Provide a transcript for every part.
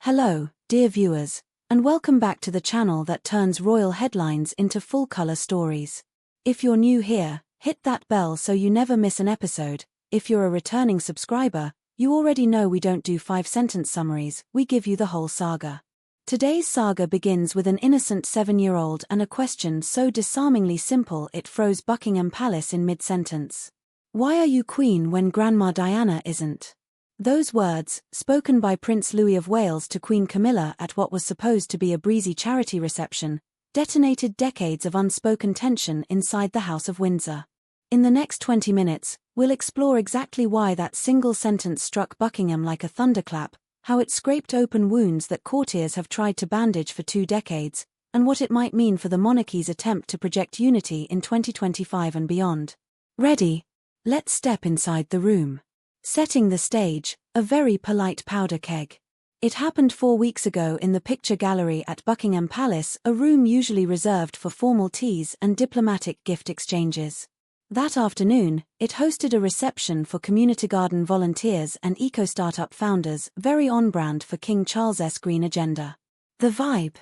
Hello, dear viewers, and welcome back to the channel that turns royal headlines into full-color stories. If you're new here, hit that bell so you never miss an episode. If you're a returning subscriber, you already know we don't do 5-sentence summaries, we give you the whole saga. Today's saga begins with an innocent 7-year-old and a question so disarmingly simple it froze Buckingham Palace in mid-sentence. Why are you queen when Grandma Diana isn't? Those words, spoken by Prince Louis of Wales to Queen Camilla at what was supposed to be a breezy charity reception, detonated decades of unspoken tension inside the House of Windsor. In the next 20 minutes, we'll explore exactly why that single sentence struck Buckingham like a thunderclap, how it scraped open wounds that courtiers have tried to bandage for 2 decades, and what it might mean for the monarchy's attempt to project unity in 2025 and beyond. Ready? Let's step inside the room. Setting the stage, a very polite powder keg. It happened 4 weeks ago in the picture gallery at Buckingham Palace, a room usually reserved for formal teas and diplomatic gift exchanges. That afternoon, it hosted a reception for community garden volunteers and eco-startup founders, very on-brand for King Charles's green agenda. The vibe?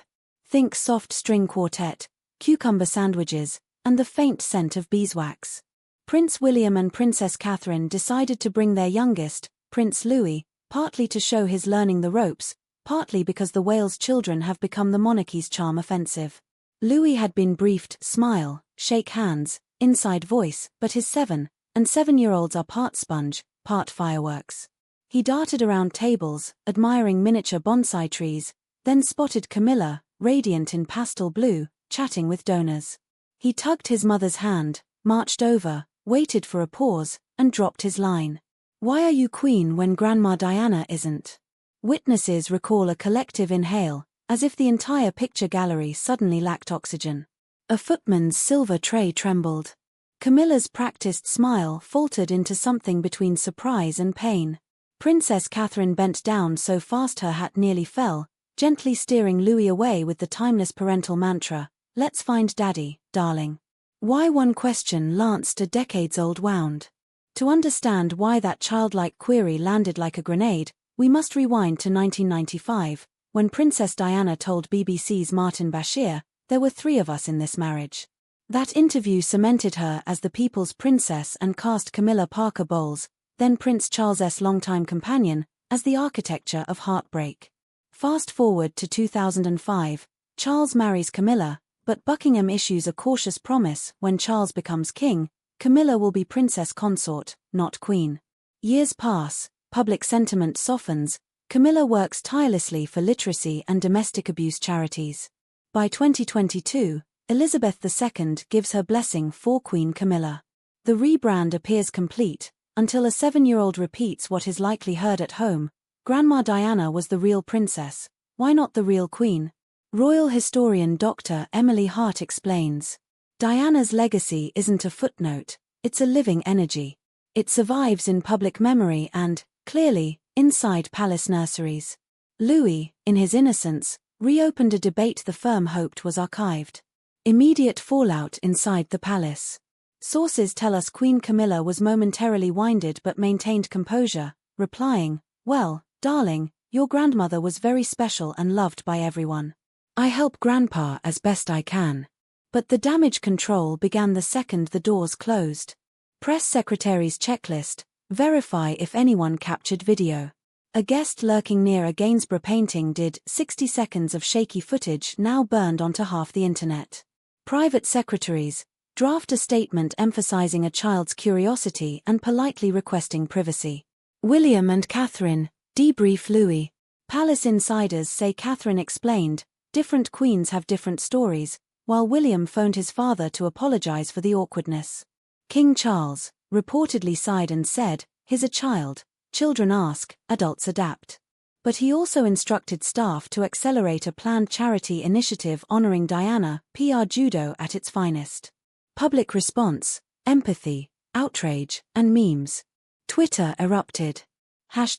Think soft string quartet, cucumber sandwiches, and the faint scent of beeswax. Prince William and Princess Catherine decided to bring their youngest, Prince Louis, partly to show his learning the ropes, partly because the Wales children have become the monarchy's charm offensive. Louis had been briefed, smile, shake hands, inside voice, but his 7 and 7-year-olds are part sponge, part fireworks. He darted around tables, admiring miniature bonsai trees, then spotted Camilla, radiant in pastel blue, chatting with donors. He tugged his mother's hand, marched over, waited for a pause, and dropped his line. Why are you queen when Grandma Diana isn't? Witnesses recall a collective inhale, as if the entire picture gallery suddenly lacked oxygen. A footman's silver tray trembled. Camilla's practiced smile faltered into something between surprise and pain. Princess Catherine bent down so fast her hat nearly fell, gently steering Louis away with the timeless parental mantra, "Let's find Daddy, darling." Why one question lanced a decades-old wound. To understand why that childlike query landed like a grenade, we must rewind to 1995, when Princess Diana told BBC's Martin Bashir, "There were 3 of us in this marriage." That interview cemented her as the people's princess and cast Camilla Parker Bowles, then Prince Charles's longtime companion, as the architecture of heartbreak. Fast forward to 2005, Charles marries Camilla, but Buckingham issues a cautious promise: when Charles becomes king, Camilla will be princess consort, not queen. Years pass, public sentiment softens, Camilla works tirelessly for literacy and domestic abuse charities. By 2022, Elizabeth II gives her blessing for Queen Camilla. The rebrand appears complete, until a 7-year-old repeats what is likely heard at home: Grandma Diana was the real princess, why not the real queen? Royal historian Dr. Emily Hart explains. Diana's legacy isn't a footnote, it's a living energy. It survives in public memory and, clearly, inside palace nurseries. Louis, in his innocence, reopened a debate the firm hoped was archived. Immediate fallout inside the palace. Sources tell us Queen Camilla was momentarily winded but maintained composure, replying, "Well, darling, your grandmother was very special and loved by everyone. I help Grandpa as best I can." But the damage control began the second the doors closed. Press secretary's checklist: verify if anyone captured video. A guest lurking near a Gainsborough painting did. 60 seconds of shaky footage now burned onto half the internet. Private secretaries: draft a statement emphasizing a child's curiosity and politely requesting privacy. William and Catherine, debrief Louis. Palace insiders say Catherine explained, different queens have different stories, while William phoned his father to apologize for the awkwardness. King Charles reportedly sighed and said, "He's a child, children ask, adults adapt." But he also instructed staff to accelerate a planned charity initiative honoring Diana, PR judo at its finest. Public response: empathy, outrage, and memes. Twitter erupted.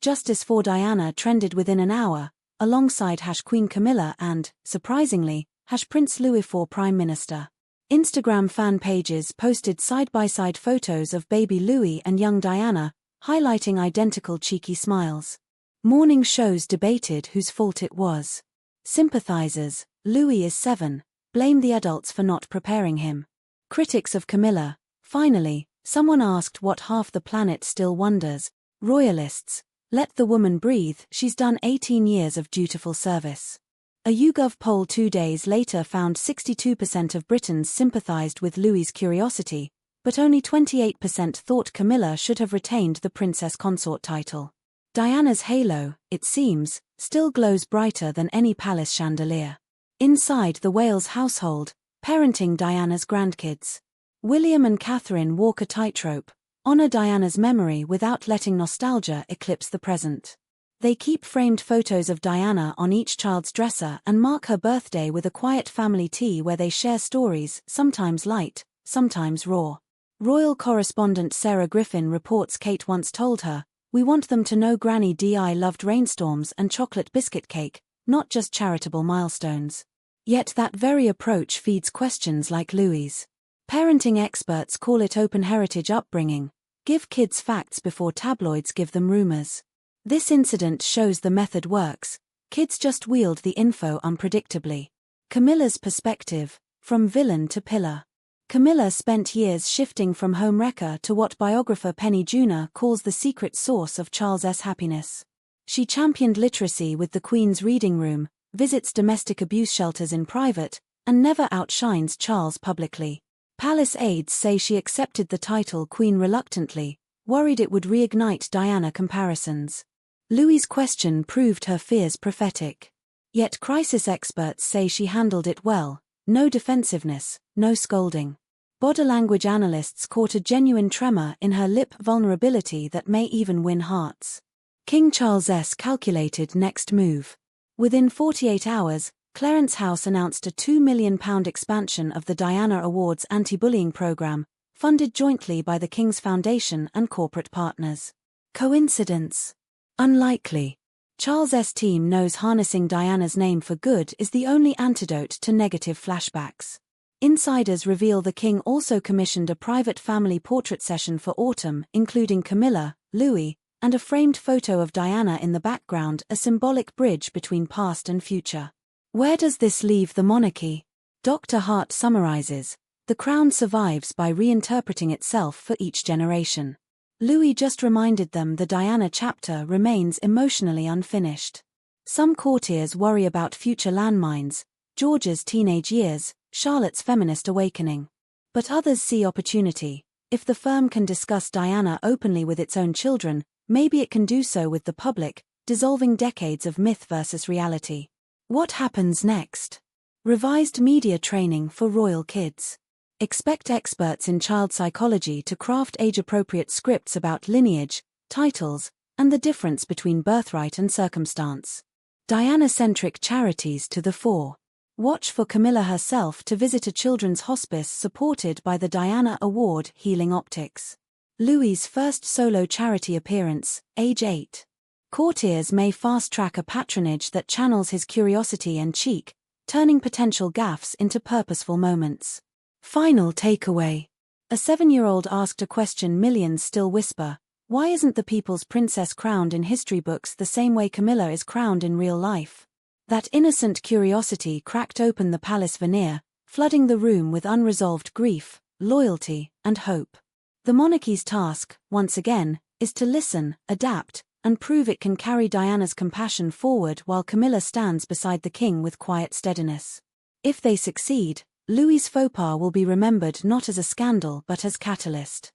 #Justice for Diana trended within an hour, alongside #Queen Camilla and, surprisingly, #Prince Louis for Prime Minister. Instagram fan pages posted side-by-side photos of baby Louis and young Diana, highlighting identical cheeky smiles. Morning shows debated whose fault it was. Sympathizers, Louis is 7, blame the adults for not preparing him. Critics of Camilla, finally, someone asked what half the planet still wonders. Royalists, let the woman breathe, she's done 18 years of dutiful service. A YouGov poll 2 days later found 62% of Britons sympathized with Louis's curiosity, but only 28% thought Camilla should have retained the princess consort title. Diana's halo, it seems, still glows brighter than any palace chandelier. Inside the Wales household, parenting Diana's grandkids. William and Catherine walk a tightrope, honor Diana's memory without letting nostalgia eclipse the present. They keep framed photos of Diana on each child's dresser and mark her birthday with a quiet family tea where they share stories, sometimes light, sometimes raw. Royal correspondent Sarah Griffin reports Kate once told her, "We want them to know Granny Di loved rainstorms and chocolate biscuit cake, not just charitable milestones." Yet that very approach feeds questions like Louis's. Parenting experts call it open heritage upbringing. Give kids facts before tabloids give them rumors. This incident shows the method works. Kids just wield the info unpredictably. Camilla's perspective, from villain to pillar. Camilla spent years shifting from homewrecker to what biographer Penny Junor calls the secret source of Charles's happiness. She championed literacy with the Queen's reading room, visits domestic abuse shelters in private, and never outshines Charles publicly. Palace aides say she accepted the title Queen reluctantly, worried it would reignite Diana comparisons. Louis's question proved her fears prophetic. Yet crisis experts say she handled it well, no defensiveness, no scolding. Body language analysts caught a genuine tremor in her lip vulnerability that may even win hearts. King Charles's calculated next move. Within 48 hours, Clarence House announced a £2 million expansion of the Diana Awards anti-bullying program, funded jointly by the King's Foundation and corporate partners. Coincidence? Unlikely. Charles's team knows harnessing Diana's name for good is the only antidote to negative flashbacks. Insiders reveal the King also commissioned a private family portrait session for autumn, including Camilla, Louis, and a framed photo of Diana in the background, a symbolic bridge between past and future. Where does this leave the monarchy? Dr. Hart summarizes, the crown survives by reinterpreting itself for each generation. Louis just reminded them the Diana chapter remains emotionally unfinished. Some courtiers worry about future landmines, George's teenage years, Charlotte's feminist awakening. But others see opportunity. If the firm can discuss Diana openly with its own children, maybe it can do so with the public, dissolving decades of myth versus reality. What happens next? Revised media training for royal kids. Expect experts in child psychology to craft age-appropriate scripts about lineage, titles, and the difference between birthright and circumstance. Diana-centric charities to the fore. Watch for Camilla herself to visit a children's hospice supported by the Diana Award Healing Optics. Louis's first solo charity appearance, age 8. Courtiers may fast-track a patronage that channels his curiosity and cheek, turning potential gaffes into purposeful moments. Final takeaway. A 7-year-old asked a question millions still whisper, why isn't the people's princess crowned in history books the same way Camilla is crowned in real life? That innocent curiosity cracked open the palace veneer, flooding the room with unresolved grief, loyalty, and hope. The monarchy's task, once again, is to listen, adapt, and prove it can carry Diana's compassion forward while Camilla stands beside the king with quiet steadiness. If they succeed, Louis's faux pas will be remembered not as a scandal but as catalyst.